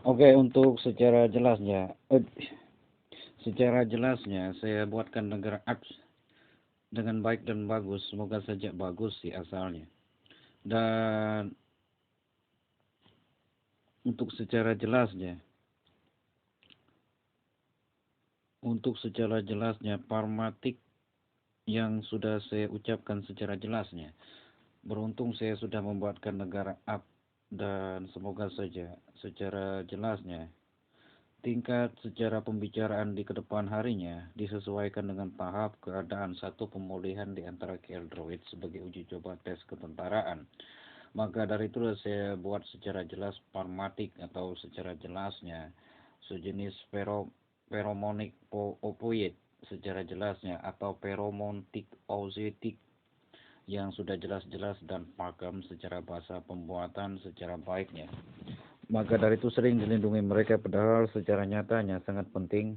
Oke, untuk secara jelasnya saya buatkan negara apps dengan baik dan bagus. Semoga saja bagus sih asalnya. Dan untuk secara jelasnya, Parmatik yang sudah saya ucapkan secara jelasnya. Beruntung saya sudah membuatkan negara up dan semoga saja secara jelasnya tingkat secara pembicaraan di kedepan harinya disesuaikan dengan tahap keadaan satu pemulihan di antara Keldroid sebagai uji coba tes ketentaraan. Maka dari itu saya buat secara jelas parmatik atau secara jelasnya sejenis feromonik opoid secara jelasnya atau feromontik auzetik yang sudah jelas-jelas dan paham secara bahasa pembuatan secara baiknya. Maka dari itu sering dilindungi mereka padahal secara nyatanya sangat penting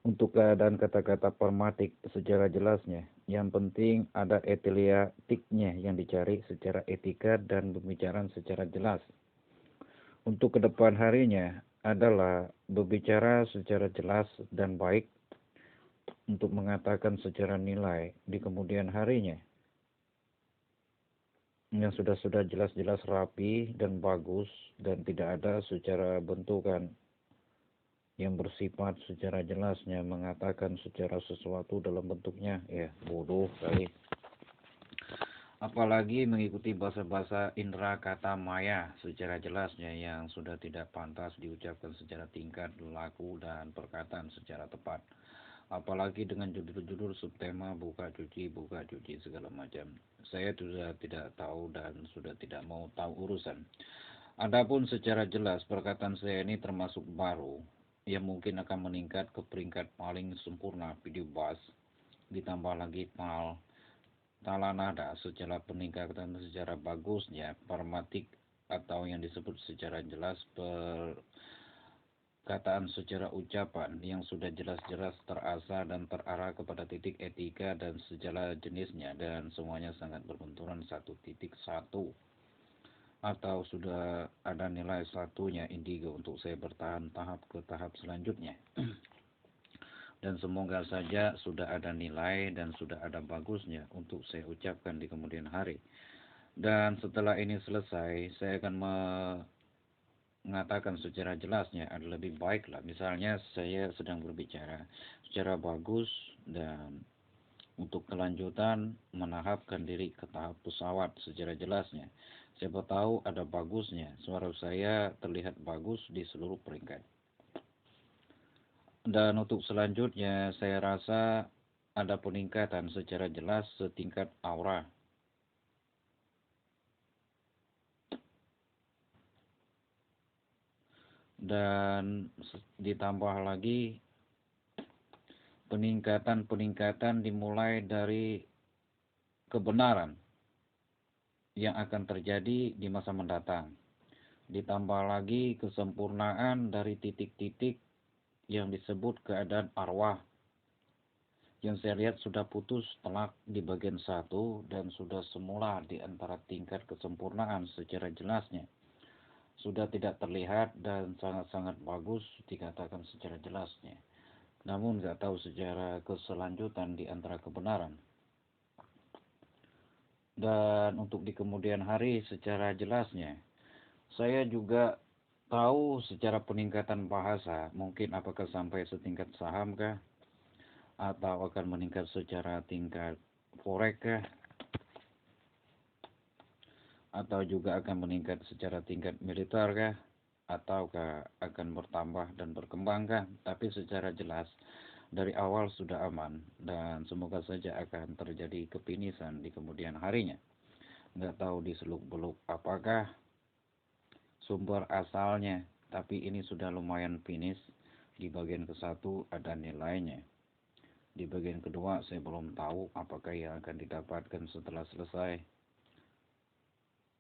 untuk keadaan kata-kata permatik secara jelasnya. Yang penting ada etiliatiknya yang dicari secara etika dan pembicaraan secara jelas. Untuk kedepan harinya adalah berbicara secara jelas dan baik untuk mengatakan secara nilai di kemudian harinya yang sudah jelas-jelas rapi dan bagus dan tidak ada secara bentukan yang bersifat secara jelasnya mengatakan secara sesuatu dalam bentuknya ya bodoh kali, apalagi mengikuti bahasa-bahasa indera kata maya secara jelasnya yang sudah tidak pantas diucapkan secara tingkat laku dan perkataan secara tepat, apalagi dengan judul-judul subtema buka cuci segala macam. Saya sudah tidak tahu dan sudah tidak mau tahu urusan. Adapun secara jelas perkataan saya ini termasuk baru yang mungkin akan meningkat ke peringkat paling sempurna video bass, ditambah lagi talanada secara peningkatan secara bagusnya parmatik atau yang disebut secara jelas perkataan secara ucapan yang sudah jelas-jelas terasa dan terarah kepada titik etika dan segala jenisnya dan semuanya sangat berbenturan 1.1 atau sudah ada nilai satunya indigo untuk saya bertahan tahap ke tahap selanjutnya. Dan semoga saja sudah ada nilai dan sudah ada bagusnya untuk saya ucapkan di kemudian hari. Dan setelah ini selesai, saya akan mengatakan secara jelasnya ada lebih baik lah. Misalnya saya sedang berbicara secara bagus dan untuk kelanjutan menahapkan diri ke tahap pesawat secara jelasnya. Siapa tahu ada bagusnya, suara saya terlihat bagus di seluruh peringkat. Dan untuk selanjutnya saya rasa ada peningkatan secara jelas setingkat aura. Dan ditambah lagi peningkatan dimulai dari kebenaran yang akan terjadi di masa mendatang. Ditambah lagi kesempurnaan dari titik-titik yang disebut keadaan arwah yang saya lihat sudah putus telak di bagian satu dan sudah semula di antara tingkat kesempurnaan secara jelasnya. Sudah tidak terlihat dan sangat-sangat bagus dikatakan secara jelasnya. Namun nggak tahu secara keselanjutan di antara kebenaran. Dan untuk di kemudian hari secara jelasnya, saya juga tahu secara peningkatan bahasa, mungkin apakah sampai setingkat saham kah? Atau akan meningkat secara tingkat forex kah? Atau juga akan meningkat secara tingkat militer kah? Ataukah akan bertambah dan berkembang kah? Tapi secara jelas dari awal sudah aman dan semoga saja akan terjadi kepinisan di kemudian harinya. Nggak tahu di seluk-beluk apakah sumber asalnya, tapi ini sudah lumayan finish. Di bagian ke-1 ada nilainya. Di bagian kedua saya belum tahu apakah yang akan didapatkan setelah selesai.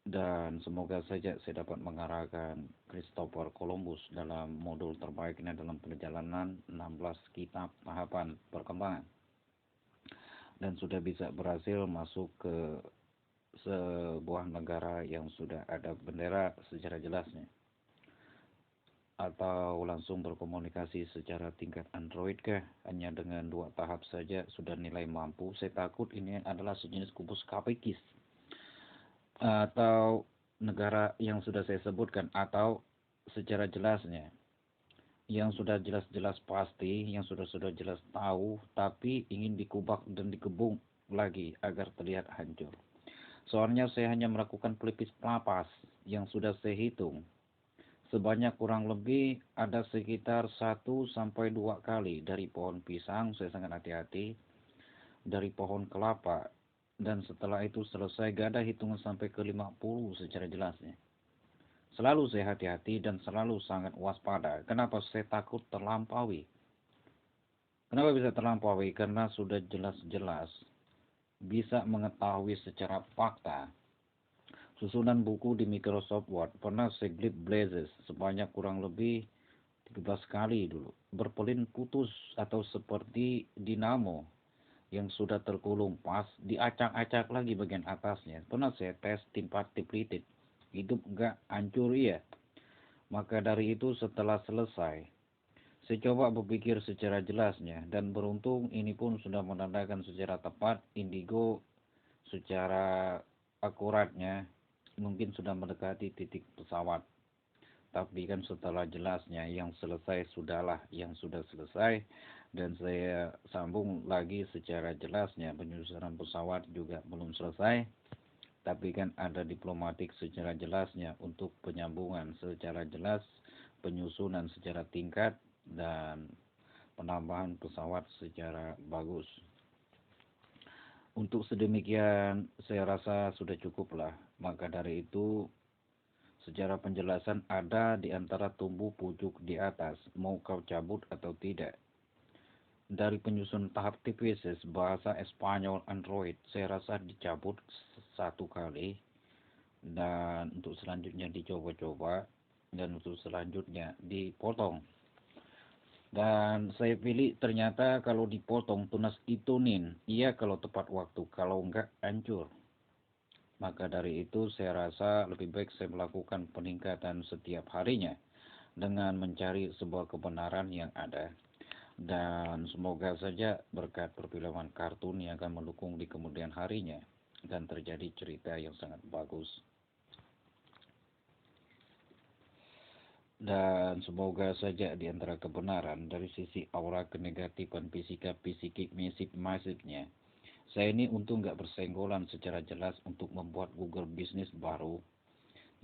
Dan semoga saja saya dapat mengarahkan Christopher Columbus dalam modul terbaiknya dalam perjalanan 16 kitab tahapan perkembangan. Dan sudah bisa berhasil masuk ke sebuah negara yang sudah ada bendera secara jelasnya. atau langsung berkomunikasi secara tingkat Android kah? Hanya dengan 2 tahap saja sudah nilai mampu. Saya takut ini adalah sejenis kubus kapekis atau negara yang sudah saya sebutkan, atau secara jelasnya yang sudah jelas-jelas pasti, yang sudah jelas tahu, tapi ingin dikubak dan dikebung lagi agar terlihat hancur. Soalnya saya hanya melakukan pelipis pelapas yang sudah saya hitung. Sebanyak kurang lebih ada sekitar 1 sampai 2 kali dari pohon pisang, saya sangat hati-hati, dari pohon kelapa, dan setelah itu selesai gak ada hitungan sampai ke 50 secara jelasnya. Selalu saya hati-hati dan selalu sangat waspada. Kenapa saya takut terlampaui? Kenapa bisa terlampaui? Karena sudah jelas-jelas bisa mengetahui secara fakta susunan buku di Microsoft Word. Pernah saya Blazes sebanyak kurang lebih 13 kali dulu. Berpelin putus atau seperti dinamo yang sudah terkulung pas diacak-acak lagi bagian atasnya. Pernah saya tes timpat tiplitit. Hidup enggak hancur ya. Maka dari itu setelah selesai, saya coba berpikir secara jelasnya dan beruntung ini pun sudah menandakan secara tepat indigo secara akuratnya mungkin sudah mendekati titik pesawat. Tapi kan setelah jelasnya yang selesai sudahlah yang sudah selesai, dan saya sambung lagi secara jelasnya penyusunan pesawat juga belum selesai. Tapi kan ada diplomatik secara jelasnya untuk penyambungan secara jelas, penyusunan secara tingkat, dan penambahan pesawat secara bagus. Untuk sedemikian saya rasa sudah cukup lah. Maka dari itu secara penjelasan ada di antara tumbuh pucuk di atas, mau kau cabut atau tidak. Dari penyusun tahap TPS bahasa Espanyol Android, saya rasa dicabut 1 kali, dan untuk selanjutnya dicoba-coba, dan untuk selanjutnya dipotong. Dan saya pilih ternyata kalau dipotong tunas itunin, iya kalau tepat waktu, kalau enggak hancur. Maka dari itu saya rasa lebih baik saya melakukan peningkatan setiap harinya dengan mencari sebuah kebenaran yang ada. Dan semoga saja berkat perfilman kartun yang akan mendukung di kemudian harinya dan terjadi cerita yang sangat bagus. Dan semoga saja di antara kebenaran dari sisi aura kenegatifan fisika psikik masifnya. Saya ini untung nggak bersenggolan secara jelas untuk membuat Google bisnis baru.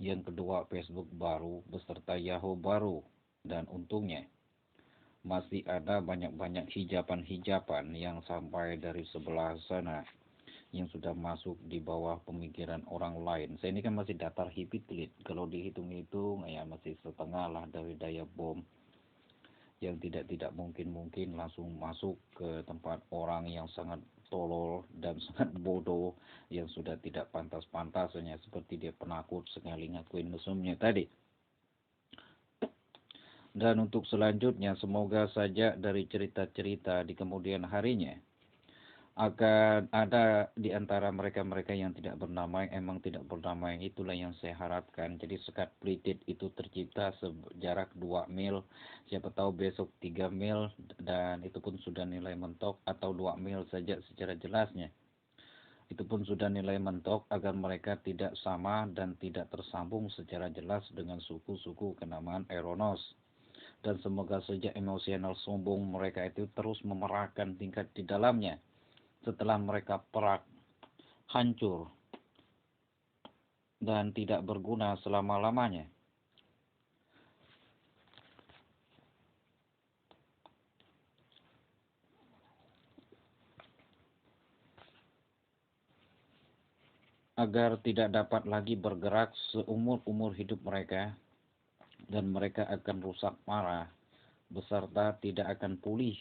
Yang kedua Facebook baru beserta Yahoo baru. Dan untungnya masih ada banyak-banyak hijapan-hijapan yang sampai dari sebelah sana yang sudah masuk di bawah pemikiran orang lain. Saya ini kan masih datar hipitlit. Kalau dihitung-hitung ya masih setengah lah dari daya bom yang tidak mungkin langsung masuk ke tempat orang yang sangat tolol dan sangat bodoh yang sudah tidak pantas-pantasnya seperti dia penakut sekali ngakuin mesumnya tadi. Dan untuk selanjutnya semoga saja dari cerita-cerita di kemudian harinya akan ada di antara mereka-mereka yang tidak bernamai, emang tidak bernamai, itulah yang saya harapkan. Jadi sekat plitit itu tercipta sejarak 2 mil, siapa tahu besok 3 mil, dan itu pun sudah nilai mentok, atau 2 mil saja secara jelasnya. Itu pun sudah nilai mentok agar mereka tidak sama dan tidak tersambung secara jelas dengan suku-suku kenamaan Eronos. Dan semoga saja emosional sombong mereka itu terus memerahkan tingkat di dalamnya. Setelah mereka perak, hancur, dan tidak berguna selama-lamanya. Agar tidak dapat lagi bergerak seumur-umur hidup mereka, dan mereka akan rusak parah, beserta tidak akan pulih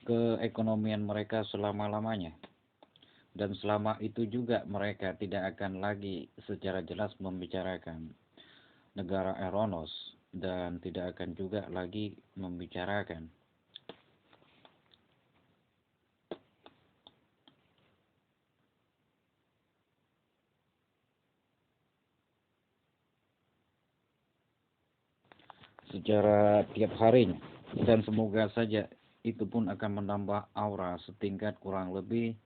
keekonomian mereka selama-lamanya. Dan selama itu juga mereka tidak akan lagi secara jelas membicarakan negara Eronos, dan tidak akan juga lagi membicarakan secara tiap harinya. Dan semoga saja itu pun akan menambah aura setingkat kurang lebih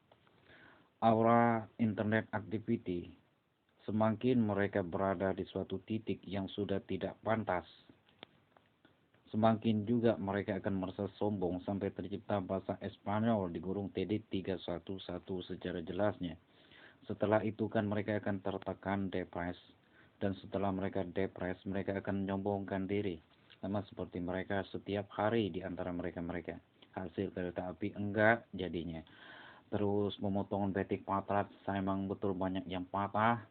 aura internet activity. Semakin mereka berada di suatu titik yang sudah tidak pantas, semakin juga mereka akan merasa sombong sampai tercipta bahasa Espanyol di gurung TD 311 secara jelasnya. Setelah itu kan mereka akan tertekan depres, dan setelah mereka depres mereka akan menyombongkan diri. Sama seperti mereka setiap hari di antara mereka-mereka. Hasil kereta api enggak jadinya. Terus pemotongan betik patrat, saya memang betul banyak yang patah.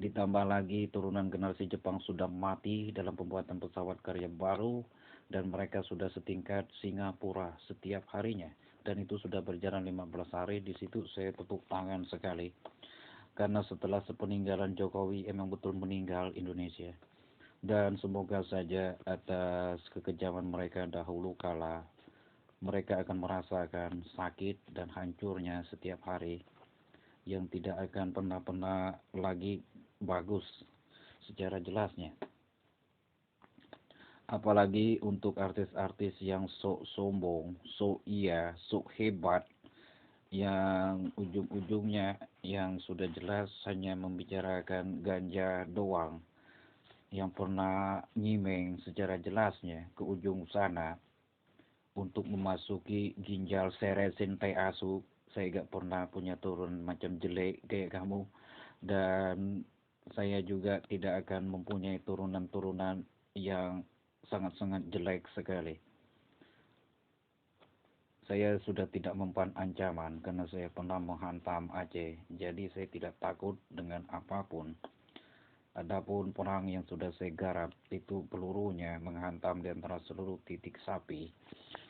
Ditambah lagi turunan generasi Jepang sudah mati dalam pembuatan pesawat karya baru, dan mereka sudah setingkat Singapura setiap harinya. Dan itu sudah berjalan 15 hari. Di situ saya tepuk tangan sekali. Karena setelah sepeninggalan Jokowi emang betul meninggal Indonesia. Dan semoga saja atas kekejaman mereka dahulu kala, mereka akan merasakan sakit dan hancurnya setiap hari yang tidak akan pernah lagi bagus secara jelasnya. Apalagi untuk artis-artis yang sok sombong, sok iya, sok hebat, yang ujung-ujungnya yang sudah jelas hanya membicarakan ganja doang, yang pernah nyimeng secara jelasnya ke ujung sana untuk memasuki ginjal seresin teh asu. Saya gak pernah punya turun macam jelek kayak kamu, dan saya juga tidak akan mempunyai turunan-turunan yang sangat-sangat jelek sekali. Saya sudah tidak mempan ancaman karena saya pernah menghantam Aceh, jadi saya tidak takut dengan apapun. Adapun perang yang sudah saya garap, itu pelurunya menghantam di antara seluruh titik sapi.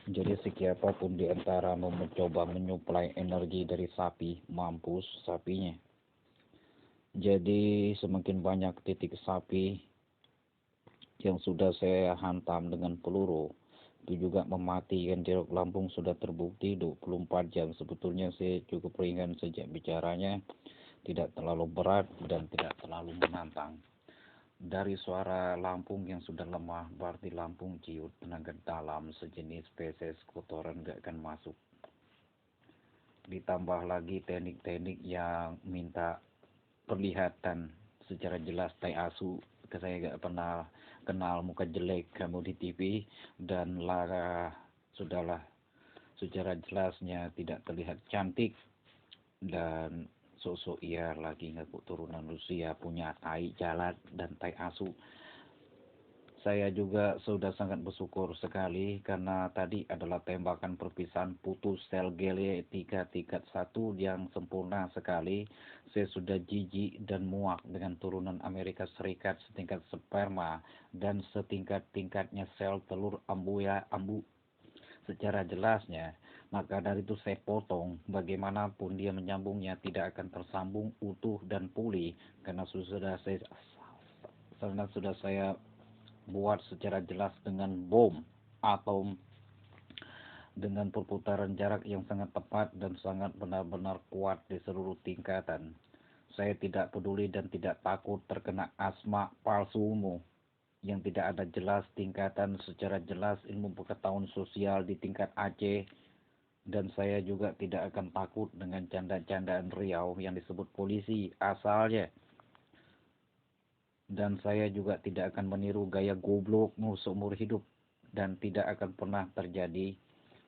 Jadi siapapun di antara mau mencoba menyuplai energi dari sapi, mampus sapinya. Jadi semakin banyak titik sapi yang sudah saya hantam dengan peluru, itu juga mematikan jeruk Lampung sudah terbukti 24 jam. Sebetulnya saya cukup ringan sejak bicaranya, tidak terlalu berat dan tidak terlalu menantang. Dari suara Lampung yang sudah lemah, berarti Lampung ciut tenaga dalam sejenis spesies kotoran gak akan masuk. Ditambah lagi teknik-teknik yang minta perlihatan secara jelas tai asu. Saya gak pernah kenal muka jelek kamu di TV, dan Lara sudahlah secara jelasnya tidak terlihat cantik dan sosok ia lagi ngaku turunan Rusia, punya tai jalat dan tai asu. Saya juga sudah sangat bersyukur sekali karena tadi adalah tembakan perpisahan putus sel genetika tingkat 1 yang sempurna sekali. Saya sudah jijik dan muak dengan turunan Amerika Serikat setingkat sperma dan setingkat-tingkatnya sel telur ambu secara jelasnya. Maka dari itu saya potong, bagaimanapun dia menyambungnya tidak akan tersambung utuh dan pulih karena sudah saya buat secara jelas dengan bom atom dengan perputaran jarak yang sangat tepat dan sangat benar-benar kuat di seluruh tingkatan. Saya tidak peduli dan tidak takut terkena asma palsumu yang tidak ada jelas tingkatan secara jelas ilmu pengetahuan sosial di tingkat Aceh, dan saya juga tidak akan takut dengan canda-candaan Riau yang disebut polisi asalnya. Dan saya juga tidak akan meniru gaya goblokmu seumur hidup, dan tidak akan pernah terjadi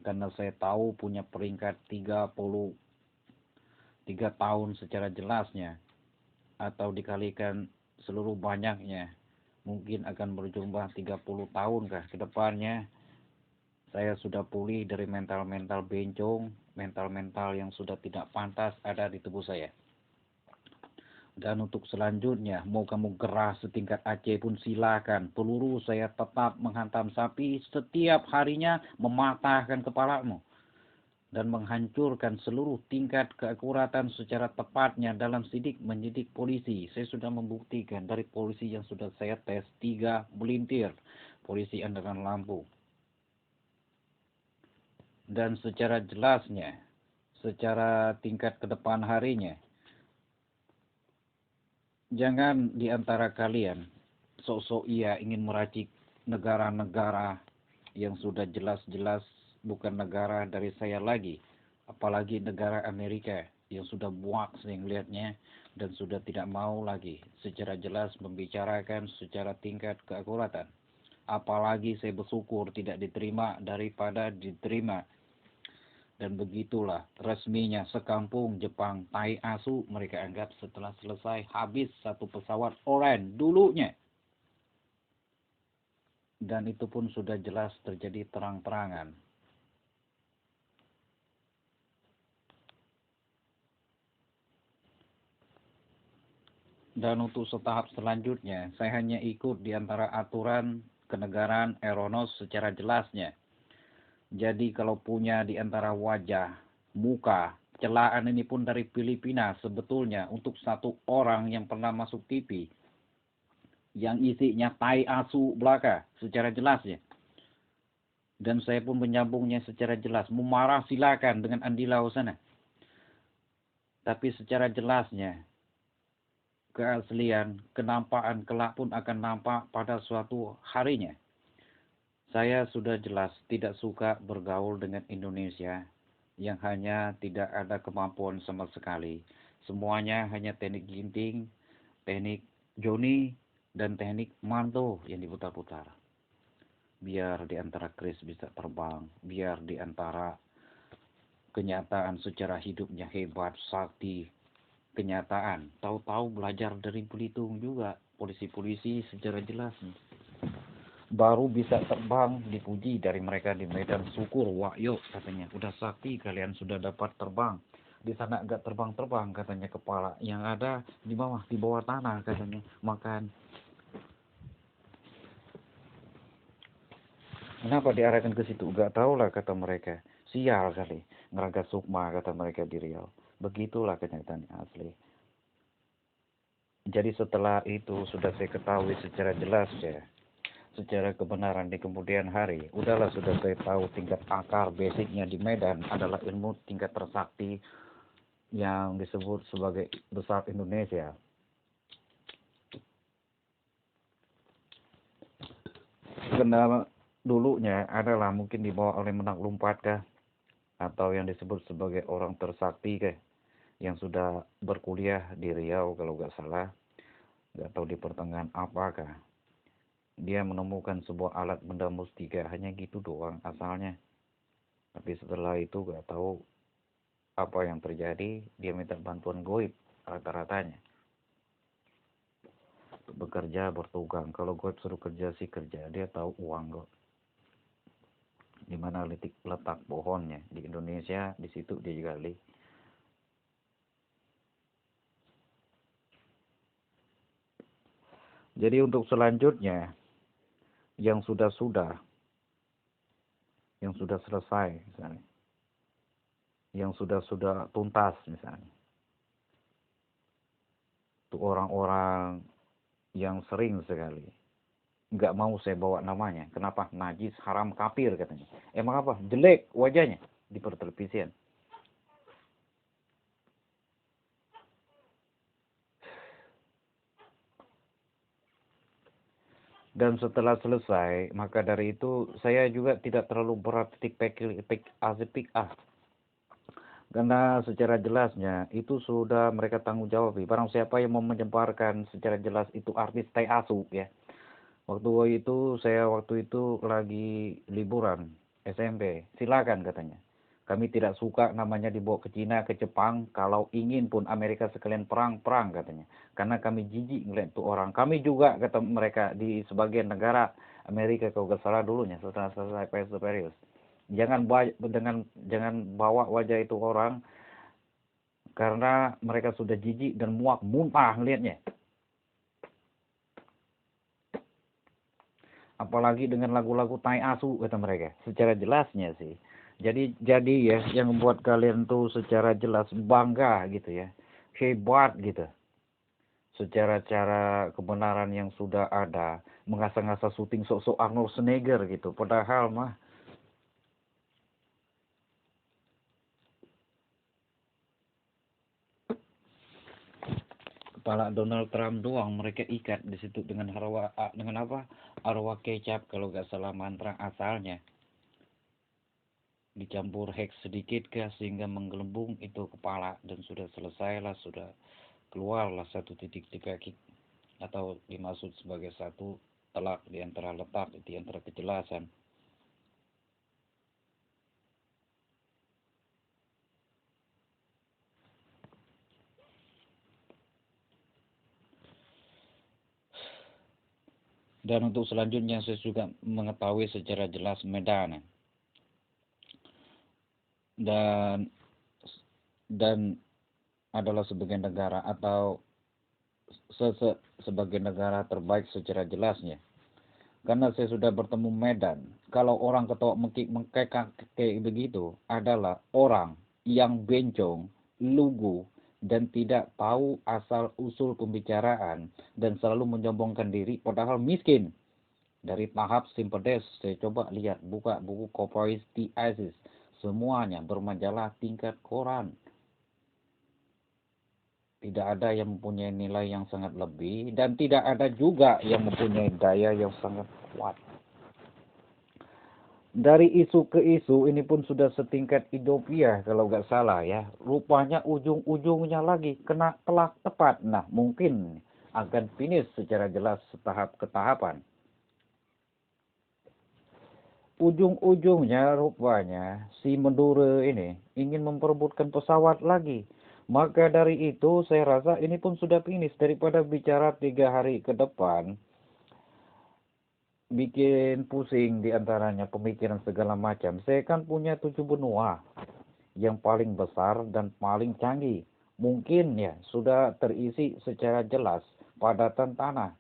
karena saya tahu punya peringkat 33 tahun secara jelasnya, atau dikalikan seluruh banyaknya mungkin akan berjumlah 30 tahun kah ke depannya. Saya sudah pulih dari mental-mental bencong, mental-mental yang sudah tidak pantas ada di tubuh saya. Dan untuk selanjutnya, mau kamu gerah setingkat Aceh pun silakan. Peluru saya tetap menghantam sapi setiap harinya, mematahkan kepalamu dan menghancurkan seluruh tingkat keakuratan secara tepatnya dalam sidik menyidik polisi. Saya sudah membuktikan dari polisi yang sudah saya tes 3 bulintir, polisi Andalan Lampung. Dan secara jelasnya, secara tingkat ke depan harinya, jangan di antara kalian sok-sok ia ingin meracik negara-negara yang sudah jelas-jelas bukan negara dari saya lagi, apalagi negara Amerika yang sudah muak saya melihatnya dan sudah tidak mau lagi secara jelas membicarakan secara tingkat keakuratan. Apalagi saya bersyukur tidak diterima daripada diterima. Dan begitulah resminya sekampung Jepang tai asu mereka anggap setelah selesai habis satu pesawat Oran dulunya. Dan itu pun sudah jelas terjadi terang-terangan. Dan untuk setahap selanjutnya, saya hanya ikut di antara aturan kenegaraan Aeronos secara jelasnya. Jadi kalau punya di antara wajah, muka, celaan ini pun dari Filipina sebetulnya untuk satu orang yang pernah masuk TV. Yang isinya tai asu belaka secara jelasnya. Dan saya pun menyambungnya secara jelas. Memarah silakan dengan Andilau sana. Tapi secara jelasnya, keaslian, kenampakan kelak pun akan nampak pada suatu harinya. Saya sudah jelas tidak suka bergaul dengan Indonesia yang hanya tidak ada kemampuan sama sekali. Semuanya hanya teknik ginting, teknik Joni, dan teknik manto yang diputar-putar. Biar di antara keris bisa terbang, biar di antara kenyataan secara hidupnya hebat, sakti, kenyataan. Tahu-tahu belajar dari Belitung juga, polisi-polisi secara jelas. Baru bisa terbang, dipuji dari mereka di Medan. Syukur, wah yuk katanya, udah sakti kalian sudah dapat terbang. Di sana agak terbang-terbang katanya kepala. Yang ada di bawah tanah katanya, makan. Kenapa diarahkan ke situ? Gak tahu lah kata mereka. Sial kali, ngeraga sukma kata mereka di Riau. Begitulah kenyataan asli. Jadi setelah itu sudah saya ketahui secara jelas ya. Secara kebenaran di kemudian hari. Udahlah sudah saya tahu tingkat akar basicnya di Medan adalah ilmu tingkat tersakti yang disebut sebagai besar Indonesia. Kendala dulunya adalah mungkin dibawa oleh Menak Lumpat kah? Atau yang disebut sebagai orang tersakti kah? Yang sudah berkuliah di Riau kalau nggak salah. Nggak tahu di pertengahan apakah. Dia menemukan sebuah alat benda mustika, hanya gitu doang asalnya. Tapi setelah itu gak tahu apa yang terjadi, dia minta bantuan goib rata-ratanya. Bekerja bertugang, kalau goib suruh kerja sih kerja, dia tahu uang kok. Di mana letak pohonnya di Indonesia, di situ dia gali. Jadi untuk selanjutnya yang sudah selesai misalnya, yang sudah tuntas misalnya, untuk orang-orang yang sering sekali nggak mau saya bawa namanya. Kenapa? Najis, haram, kafir katanya. Emang apa? Jelek wajahnya di pertelevisian. Dan setelah selesai, maka dari itu saya juga tidak terlalu berat pick ah. Karena secara jelasnya itu sudah mereka tanggung jawab. Barang siapa yang mau menyebarkan secara jelas itu artis tai asu ya. Waktu itu lagi liburan SMP. Silakan katanya. Kami tidak suka namanya dibawa ke Cina, ke Jepang. Kalau ingin pun Amerika sekalian perang katanya. Karena kami jijik ngeliat tuh orang. Kami juga kata mereka di sebagian negara Amerika kalau nggak salah dulunya setelah selesai Perius. Jangan bawa wajah itu orang karena mereka sudah jijik dan muak muntah ngelihatnya. Apalagi dengan lagu-lagu tai asu kata mereka. Secara jelasnya sih. Jadi ya yang membuat kalian tuh secara jelas bangga gitu ya. Hebat gitu. Secara cara kebenaran yang sudah ada. Mengasah-ngasah syuting sok-sok Arnold Schwarzenegger gitu. Padahal mah kepala Donald Trump doang mereka ikat di situ dengan dengan apa? Arwah kecap kalau nggak salah mantra asalnya. Dicampur hex sedikit ke sehingga menggelembung itu kepala dan sudah selesailah, sudah keluarlah satu titik di kaki atau dimaksud sebagai satu telak di antara letak di antara kejelasan. Dan untuk selanjutnya saya juga mengetahui secara jelas Medan dan dan adalah sebagai negara atau sebagai negara terbaik secara jelasnya. Karena saya sudah bertemu Medan. Kalau orang ketawa mengkekak kayak begitu adalah orang yang bencong, lugu, dan tidak tahu asal usul pembicaraan dan selalu menyombongkan diri padahal miskin. Dari tahap simpedes, saya coba lihat buka buku Corporis ISIS, semuanya bermajalah tingkat koran. Tidak ada yang mempunyai nilai yang sangat lebih dan tidak ada juga yang mempunyai daya yang sangat kuat. Dari isu ke isu ini pun sudah setingkat Ethiopia kalau nggak salah ya. Rupanya ujung-ujungnya lagi kena telak tepat. Nah mungkin akan finish secara jelas setahap ke tahapan. Ujung-ujungnya rupanya si Maduro ini ingin memperebutkan pesawat lagi. Maka dari itu saya rasa ini pun sudah finish daripada bicara 3 hari ke depan. Bikin pusing diantaranya pemikiran segala macam. Saya kan punya 7 benua yang paling besar dan paling canggih. Mungkin ya sudah terisi secara jelas padatan tanah.